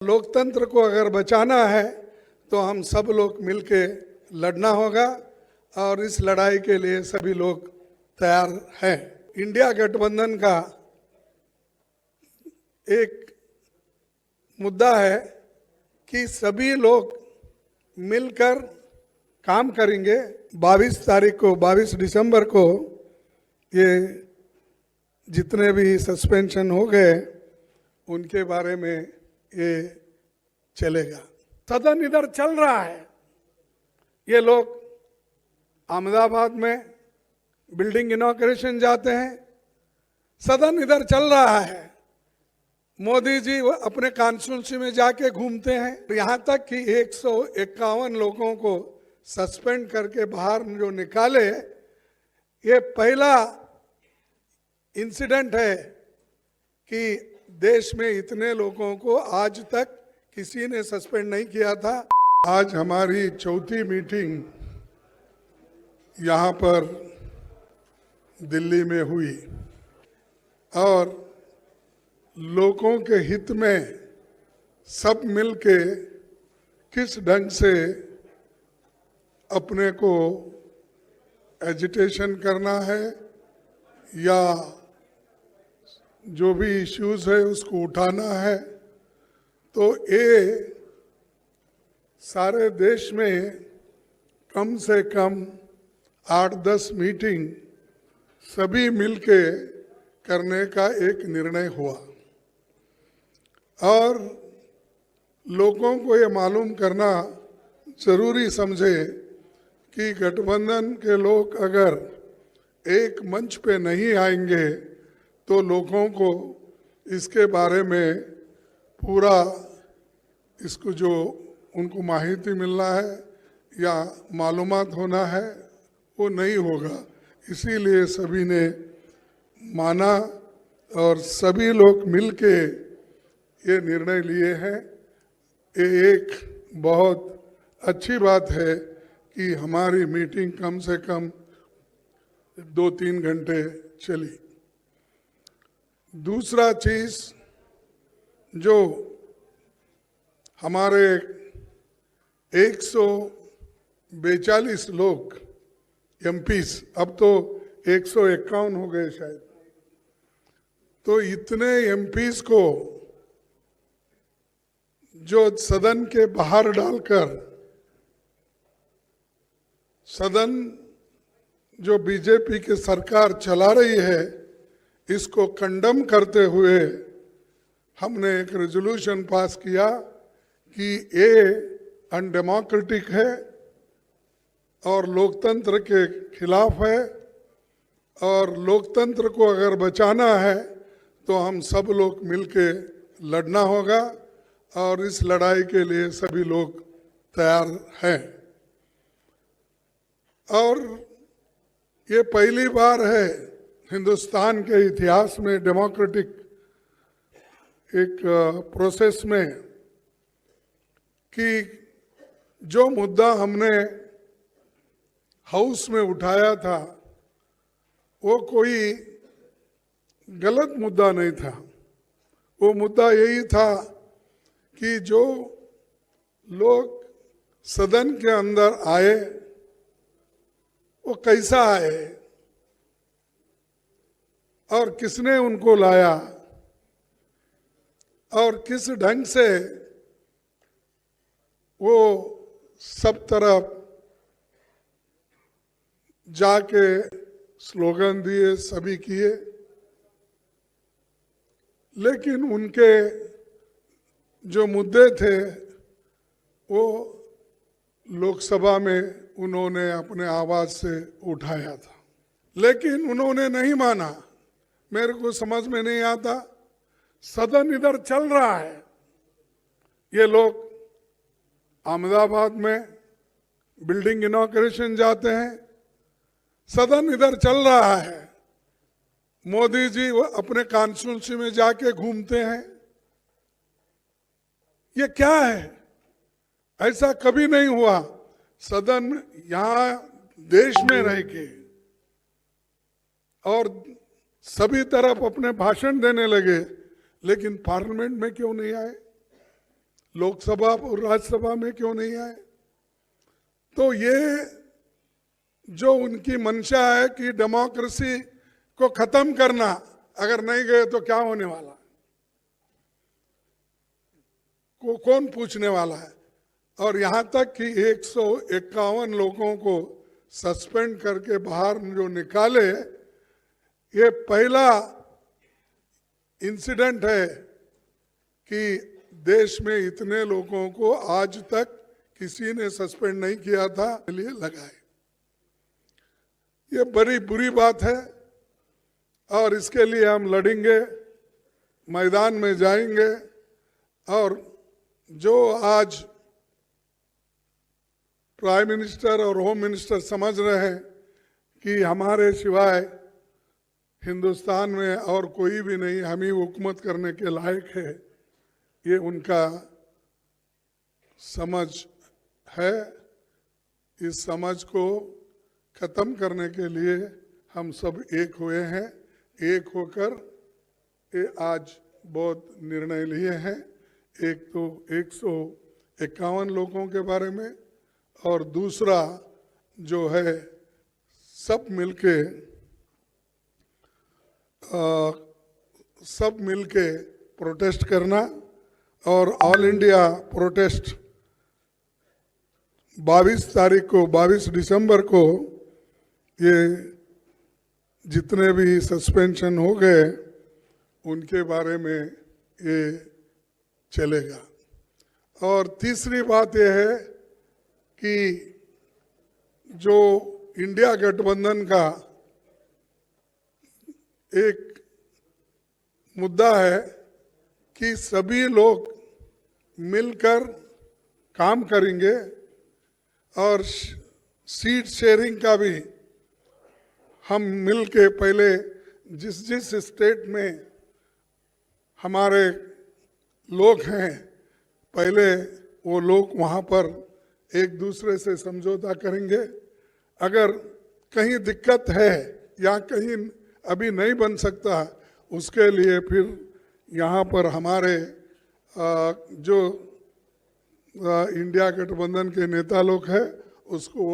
लोकतंत्र को अगर बचाना है तो हम सब लोग मिलके लड़ना होगा और इस लड़ाई के लिए सभी लोग तैयार हैं। इंडिया गठबंधन का एक मुद्दा है कि सभी लोग मिलकर काम करेंगे। 22 दिसंबर को ये जितने भी सस्पेंशन हो गए उनके बारे में ये चलेगा। सदन इधर चल रहा है, ये लोग अहमदाबाद में बिल्डिंग इनॉग्रेशन जाते हैं, सदन इधर चल रहा है। मोदी जी अपने कॉन्स्टिट्यूंसी में जाके घूमते हैं। यहाँ तक कि 151 लोगों को सस्पेंड करके बाहर जो निकाले, ये पहला इंसिडेंट है कि देश में इतने लोगों को आज तक किसी ने सस्पेंड नहीं किया था। आज हमारी चौथी मीटिंग यहाँ पर दिल्ली में हुई और लोगों के हित में सब मिलके किस ढंग से अपने को एजिटेशन करना है या जो भी इश्यूज है उसको उठाना है। तो ये सारे देश में कम से कम 8-10 मीटिंग सभी मिलके करने का एक निर्णय हुआ और लोगों को ये मालूम करना जरूरी समझे कि गठबंधन के लोग अगर एक मंच पे नहीं आएंगे तो लोगों को इसके बारे में पूरा इसको जो उनको माहिती मिलना है या मालूमात होना है वो नहीं होगा। इसीलिए सभी ने माना और सभी लोग मिलके ये निर्णय लिए हैं। ये एक बहुत अच्छी बात है कि हमारी मीटिंग कम से कम 2-3 घंटे चली। दूसरा चीज जो हमारे 142 लोग एमपीस, अब तो 151 हो गए शायद, तो इतने एमपीस को जो सदन के बाहर डालकर सदन जो बीजेपी की सरकार चला रही है इसको कंडम करते हुए हमने एक रेजोल्यूशन पास किया कि ये अनडेमोक्रेटिक है और लोकतंत्र के खिलाफ है और लोकतंत्र को अगर बचाना है तो हम सब लोग मिलके लड़ना होगा और इस लड़ाई के लिए सभी लोग तैयार हैं। और ये पहली बार है हिंदुस्तान के इतिहास में डेमोक्रेटिक एक प्रोसेस में कि जो मुद्दा हमने हाउस में उठाया था वो कोई गलत मुद्दा नहीं था। वो मुद्दा यही था कि जो लोग सदन के अंदर आए वो कैसा आए और किसने उनको लाया और किस ढंग से वो सब तरफ जाके स्लोगन दिए, सभी किए, लेकिन उनके जो मुद्दे थे वो लोकसभा में उन्होंने अपने आवाज से उठाया था, लेकिन उन्होंने नहीं माना। मेरे को समझ में नहीं आता, सदन इधर चल रहा है, ये लोग अहमदाबाद में बिल्डिंग इनॉग्रेशन जाते हैं, सदन इधर चल रहा है। मोदी जी अपने कॉन्स्टिट्यूंसी में जाके घूमते हैं। ये क्या है? ऐसा कभी नहीं हुआ। सदन यहाँ देश में रह के और सभी तरफ अपने भाषण देने लगे, लेकिन पार्लियामेंट में क्यों नहीं आए? लोकसभा और राज्यसभा में क्यों नहीं आए? तो ये जो उनकी मंशा है कि डेमोक्रेसी को खत्म करना, अगर नहीं गए तो क्या होने वाला को कौन पूछने वाला है? और यहां तक कि 151 लोगों को सस्पेंड करके बाहर जो निकाले, ये पहला इंसिडेंट है कि देश में इतने लोगों को आज तक किसी ने सस्पेंड नहीं किया था, लिए लगाए। ये बड़ी बुरी बात है और इसके लिए हम लड़ेंगे, मैदान में जाएंगे। और जो आज प्राइम मिनिस्टर और होम मिनिस्टर समझ रहे हैं कि हमारे सिवाय हिंदुस्तान में और कोई भी नहीं, हम ही हुकूमत करने के लायक है, ये उनका समझ है। इस समझ को खत्म करने के लिए हम सब एक हुए हैं। एक होकर ये आज बहुत निर्णय लिए हैं। एक तो 151 लोगों के बारे में, और दूसरा जो है सब मिलके प्रोटेस्ट करना। और ऑल इंडिया प्रोटेस्ट 22 दिसंबर को ये जितने भी सस्पेंशन हो गए उनके बारे में ये चलेगा। और तीसरी बात यह है कि जो इंडिया गठबंधन का एक मुद्दा है कि सभी लोग मिलकर काम करेंगे और सीट शेयरिंग का भी हम मिलके पहले जिस स्टेट में हमारे लोग हैं, पहले वो लोग वहाँ पर एक दूसरे से समझौता करेंगे। अगर कहीं दिक्कत है या कहीं अभी नहीं बन सकता, उसके लिए फिर यहाँ पर हमारे जो इंडिया गठबंधन के नेता लोग हैं उसको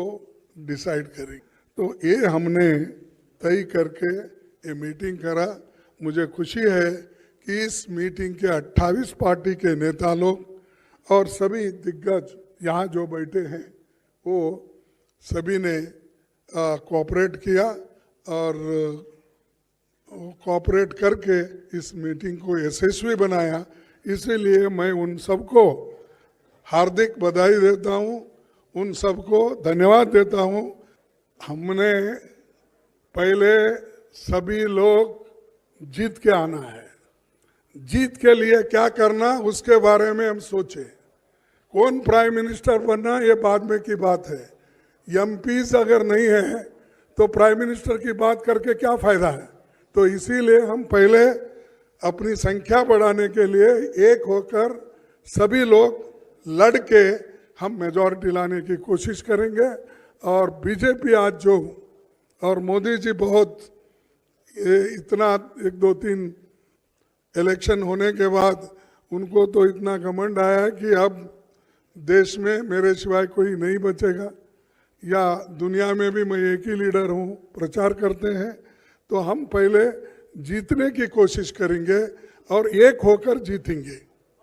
डिसाइड करेंगे। तो ये हमने तय करके ये मीटिंग करा। मुझे खुशी है कि इस मीटिंग के 28 पार्टी के नेता लोग और सभी दिग्गज यहाँ जो बैठे हैं वो सभी ने कोऑपरेट किया और कोऑपरेट करके इस मीटिंग को यशस्वी बनाया। इसीलिए मैं उन सबको हार्दिक बधाई देता हूँ, उन सबको धन्यवाद देता हूँ। हमने पहले सभी लोग जीत के आना है, जीत के लिए क्या करना उसके बारे में हम सोचे। कौन प्राइम मिनिस्टर बनना ये बाद में की बात है। एमपीज अगर नहीं है तो प्राइम मिनिस्टर की बात करके क्या फायदा है। तो इसीलिए हम पहले अपनी संख्या बढ़ाने के लिए एक होकर सभी लोग लड़ के हम मेजॉरिटी लाने की कोशिश करेंगे। और बीजेपी आज जो और मोदी जी बहुत इतना 1-2-3 इलेक्शन होने के बाद उनको तो इतना घमंड आया कि अब देश में मेरे सिवाय कोई नहीं बचेगा, या दुनिया में भी मैं एक ही लीडर हूँ, प्रचार करते हैं। तो हम पहले जीतने की कोशिश करेंगे और एक होकर जीतेंगे।